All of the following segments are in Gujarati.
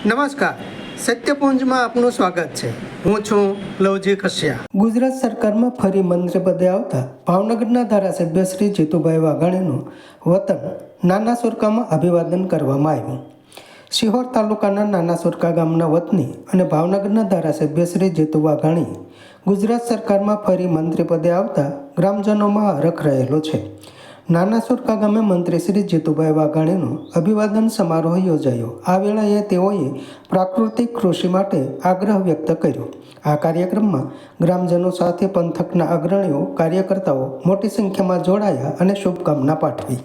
નમસ્કાર, સત્યપુંજમાં આપનું સ્વાગત છે। હું છું લવજી કશ્યા। ગુજરાત સરકારમાં ફરી મંત્રીપદે આવતા ભાવનગરના ધારાસભ્ય શ્રી જીતુભાઈ વાઘાણીનું વતન નાના સુરકામાં અભિવાદન કરવામાં આવ્યું। શિહોર તાલુકાના નાના સુરકા ગામના વતની અને ભાવનગરના ધારાસભ્ય શ્રી જીતુ વાઘાણી ગુજરાત સરકારમાં ફરી મંત્રીપદે આવતા ગ્રામજનોમાં હરખ રહેલો છે। નાના સુરકા ગામે મંત્રી શ્રી જીતુભાઈ વાઘાણીનો અભિવાદન સમારોહ યોજાયો। આ વેળાએ તેઓએ પ્રાકૃતિક કૃષિ માટે આગ્રહ વ્યક્ત કર્યો। આ કાર્યક્રમમાં ગ્રામજનો સાથે પંથકના અગ્રણીઓ કાર્યકર્તાઓ મોટી સંખ્યામાં જોડાયા અને શુભકામના પાઠવી।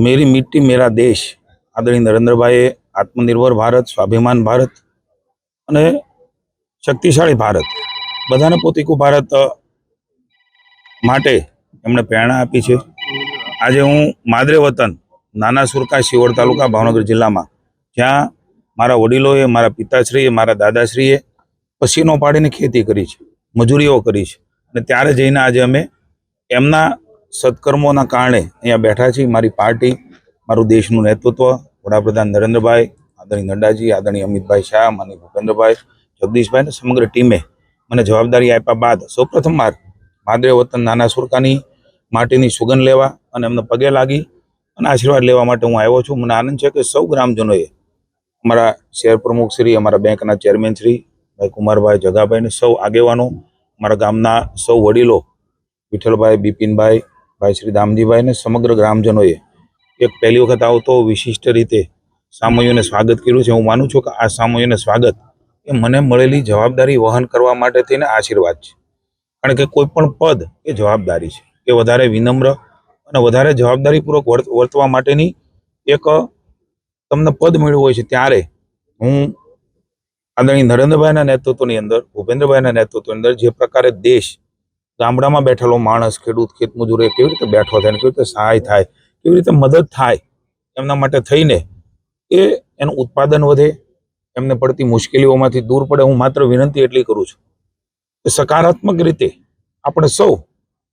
मेरी मिट्टी मेरा देश आदरणीय नरेंद्र भाई आत्मनिर्भर भारत स्वाभिमान भारत અને શક્તિશાળી ભારત બધાને પોતીકું ભારત માટે એમણે પ્રેરણા આપી છે। આજે હું માદરે વતન નાના સુરકા શિહોર તાલુકા ભાવનગર જિલ્લામાં જ્યાં મારા વડીલોએ મારા પિતાશ્રીએ મારા દાદાશ્રીએ પસીનો પાડીને ખેતી કરી છે, મજૂરીઓ કરી છે અને ત્યારે જઈને આજે અમે એમના સત્કર્મોના કારણે અહીંયા બેઠા છીએ। મારી પાર્ટી, મારું દેશનું નેતૃત્વ, વડાપ્રધાન નરેન્દ્રભાઈ, આદરણીય નડ્ડાજી, આદરણીય અમિતભાઈ શાહ, માનનીય ભૂપેન્દ્રભાઈ, જગદીશભાઈ અને સમગ્ર ટીમે મને જવાબદારી આપ્યા બાદ સૌપ્રથમવાર માદરે વતન નાના સુરકાની માટીની સુગંધ લેવા અને એમને પગે લાગી અને આશીર્વાદ લેવા માટે હું આવ્યો છું। મને આનંદ છે કે સૌ ગ્રામજનોએ, અમારા શહેર પ્રમુખ શ્રી, અમારા બેંકના ચેરમેન શ્રી ભાઈ કુમારભાઈ, જગાભાઈ અને સૌ આગેવાનો, અમારા ગામના સૌ વડીલો વિઠ્ઠલભાઈ, બિપિનભાઈ, ભાઈ શ્રી દામજીભાઈ ને સમગ્ર ગ્રામજનોએ એક પહેલી વખત આવતો વિશિષ્ટ રીતે સામૂહિકને સ્વાગત કર્યું છે। હું માનું છું કે આ સામૂહિકને સ્વાગત એ મને મળેલી જવાબદારી વહન કરવા માટે થઈને આશીર્વાદ છે, કારણ કે કોઈ પણ પદ એ જવાબદારી છે, એ વધારે વિનમ્ર અને વધારે જવાબદારીપૂર્વક વર્તવા માટેની એક તમને પદ મળ્યું હોય છે। ત્યારે હું આદરણીય નરેન્દ્રભાઈના નેતૃત્વની અંદર, ભૂપેન્દ્રભાઈના નેતૃત્વની અંદર જે પ્રકારે દેશ ગામડામાં બેઠેલો માણસ, ખેડૂત, ખેતમજૂર એ કેવી રીતે બેઠો થાય, કેવી રીતે સહાય થાય, કેવી રીતે મદદ થાય, એમના માટે થઈને એનું ઉત્પાદન વધે, એમને પડતી મુશ્કેલીઓમાંથી દૂર પડે। હું માત્ર વિનંતી એટલી કરું છું કે સકારાત્મક રીતે આપણે સૌ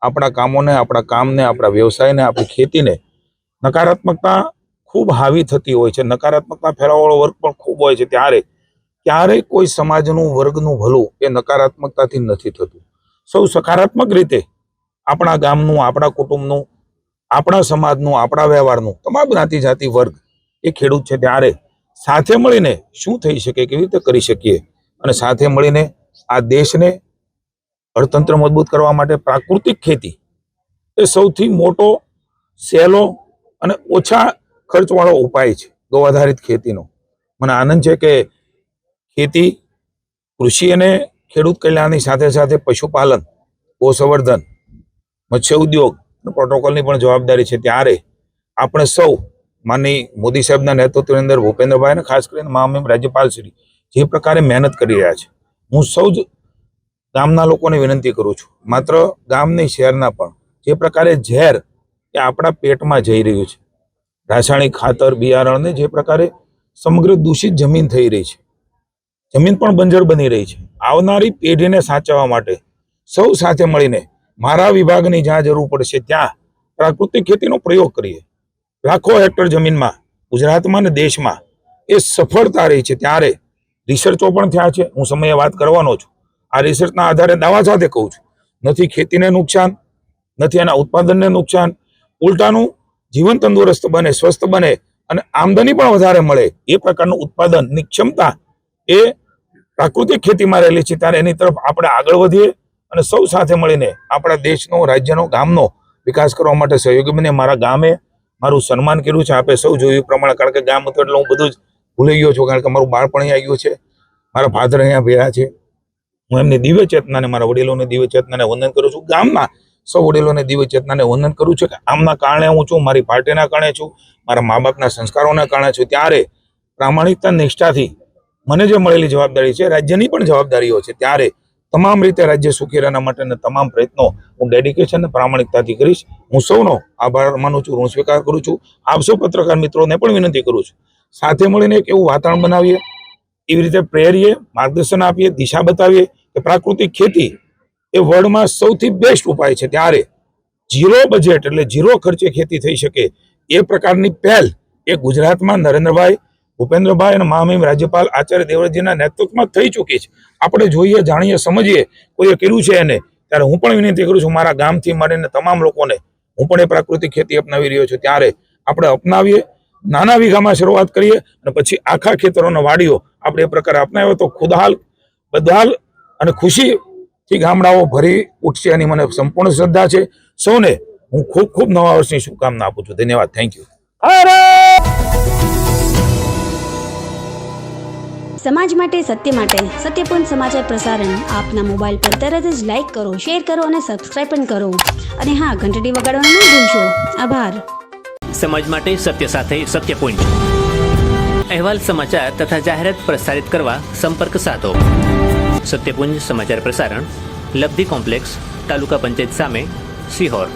આપણા કામોને, આપણા કામને, આપણા વ્યવસાયને, આપણી ખેતીને, નકારાત્મકતા ખૂબ હાવી થતી હોય છે, નકારાત્મકતા ફેલાવવાળો વર્ગ પણ ખૂબ હોય છે, ત્યારે ક્યારેય કોઈ સમાજનું, વર્ગનું ભલું એ નકારાત્મકતાથી નથી થતું। સૌ સકારાત્મક રીતે આપણા ગામનું, આપણા કુટુંબનું, આપણા સમાજનું, આપણા વ્યવહારનું, તમામ જ્ઞાતિ જાતિ વર્ગ એ ખેડૂત છે, ત્યારે સાથે મળીને શું થઈ શકે, કેવી રીતે કરી શકીએ અને સાથે મળીને આ દેશને અર્થતંત્ર મજબૂત કરવા માટે પ્રાકૃતિક ખેતી એ સૌથી મોટો, સહેલો અને ઓછા ખર્ચવાળો ઉપાય છે ગૌ આધારિત ખેતીનો। મને આનંદ છે કે ખેતી, કૃષિ અને ખેડૂત કલ્યાણની સાથે સાથે પશુપાલન, ગૌસંવર્ધન, મત્સ્ય ઉદ્યોગ, પ્રોટોકોલની પણ જવાબદારી છે। ત્યારે આપણે સૌ માનની મોદી સાહેબના નેતૃત્વની અંદર ભૂપેન્દ્રભાઈ અને ખાસ કરીને મહામહિમ રાજ્યપાલ શ્રી જે પ્રકારે મહેનત કરી રહ્યા છે, હું સૌ જ ગામના લોકોને વિનંતી કરું છું, માત્ર ગામ નહીં શહેરના પણ, જે પ્રકારે ઝેર એ આપણા પેટમાં જઈ રહ્યું છે, રાસાયણિક ખાતર, બિયારણને જે પ્રકારે સમગ્ર દૂષિત જમીન થઈ રહી છે, જમીન પણ બંજર બની રહી છે, આવનારી પેઢીને સાચવવા માટે સૌ સાથે મળીને મારા વિભાગની જ્યાં જરૂર પડશે ત્યાં પ્રાકૃતિક ખેતીનો પ્રયોગ કરીએ. લાખો હેક્ટર જમીનમાં ગુજરાતમાં અને દેશમાં એ સફળતા રહી છે. ત્યારે રિસર્ચો પણ થયા છે. હું સમયે વાત કરવાનો છું. આ રિસર્ચના આધારે દાવા સાથે કહું છું, નથી ખેતીને નુકસાન, નથી એના ઉત્પાદનને નુકસાન, ઉલટાનું જીવન તંદુરસ્ત બને, સ્વસ્થ બને અને આમદની પણ વધારે મળે એ પ્રકારનું ઉત્પાદનની ક્ષમતા એ પ્રાકૃતિક ખેતીમાં રહેલી છે. ત્યારે એની તરફ આપણે આગળ વધીએ અને સૌ સાથે મળીને આપણા દેશનો, રાજ્યનો, ગામનો વિકાસ કરવા માટે સહયોગી બને. મારા ગામે મારું સન્માન કર્યું છે, આપે સૌ જોયું એ પ્રમાણે. કારણ કે ગામ હતું એટલે હું બધું જ ભૂલી ગયો છું, કારણ કે મારું બાળપણ અહીંયા આવ્યું છે, મારા ફાધર અહીંયા ભેળા છે. હું એમની દિવ્ય ચેતનાને, મારા વડીલોની દિવ્ય ચેતનાને વંદન કરું છું. ગામના સૌ વડીલોને દિવ્ય ચેતનાને વંદન કરું છું કે આમના કારણે હું છું, મારી પાર્ટીના કારણે છું, મારા મા બાપના સંસ્કારોના કારણે છું. ત્યારે પ્રામાણિકતા, નિષ્ઠાથી મને જે મળેલી જવાબદારી છે, રાજ્યની પણ જવાબદારીઓ છે, ત્યારે તમામ રીતે રાજ્ય સુખી રહેવા માટેના તમામ પ્રયત્નો હું ડેડિકેશન અને પ્રામાણિકતાથી કરીશ. હું સૌનો આભાર માનું છું, ઋણ સ્વીકાર કરું છું. આપ સૌ પત્રકાર મિત્રોને પણ વિનંતી કરું છું, સાથે મળીને એક એવું વાતાવરણ બનાવીએ, એવી રીતે પ્રેરીએ, માર્ગદર્શન આપીએ, દિશા બતાવીએ કે પ્રાકૃતિક ખેતી એ વર્લ્ડમાં સૌથી બેસ્ટ ઉપાય છે. ત્યારે ઝીરો બજેટ એટલે ઝીરો ખર્ચે ખેતી થઈ શકે એ પ્રકારની પહેલ એ ગુજરાતમાં નરેન્દ્રભાઈ, ભૂપેન્દ્રભાઈ અને મહામહિમ રાજ્યપાલ આચાર્ય દેવવ્રતજીના નેતૃત્વમાં થઈ ચૂકી છે. આપણે જોઈએ, જાણીએ, સમજીએ, કોઈએ કર્યું છે એને. ત્યારે હું પણ વિનંતી કરું છું મારા ગામથી માંડીને તમામ લોકોને, હું પણ એ પ્રાકૃતિક ખેતી અપનાવી રહ્યો છું. ત્યારે આપણે અપનાવીએ, નાના વીઘામાં શરૂઆત કરીએ અને પછી આખા ખેતરોના વાડીઓ આપણે એ પ્રકારે અપનાવ્યો તો ખુદહાલ, બદહાલ અને ખુશીથી ગામડાઓ ભરી ઉઠશે. એની મને સંપૂર્ણ શ્રદ્ધા છે. સૌને હું ખૂબ ખૂબ નવા વર્ષની શુભકામના આપું છું. ધન્યવાદ. Thank you. સમાજ માટે, સત્ય માટે, સત્યપૂર્ણ સમાચાર પ્રસારણ આપના મોબાઈલ પર તરત જ લાઈક કરો, શેર કરો અને સબસ્ક્રાઇબ પણ કરો. અને હા, ઘંટડી વગાડવાનું ન ભૂલશો. આભાર. સમાજ માટે સત્ય સાથે સત્યપુંજ. અહેવાલ, સમાચાર તથા જાહેરાત પ્રસારિત કરવા સંપર્ક સાધો. સત્યપુંજ સમાચાર પ્રસારણ, લબ્ધિ કોમ્પ્લેક્સ, તાલુકા પંચાયત સામે, સિહોર.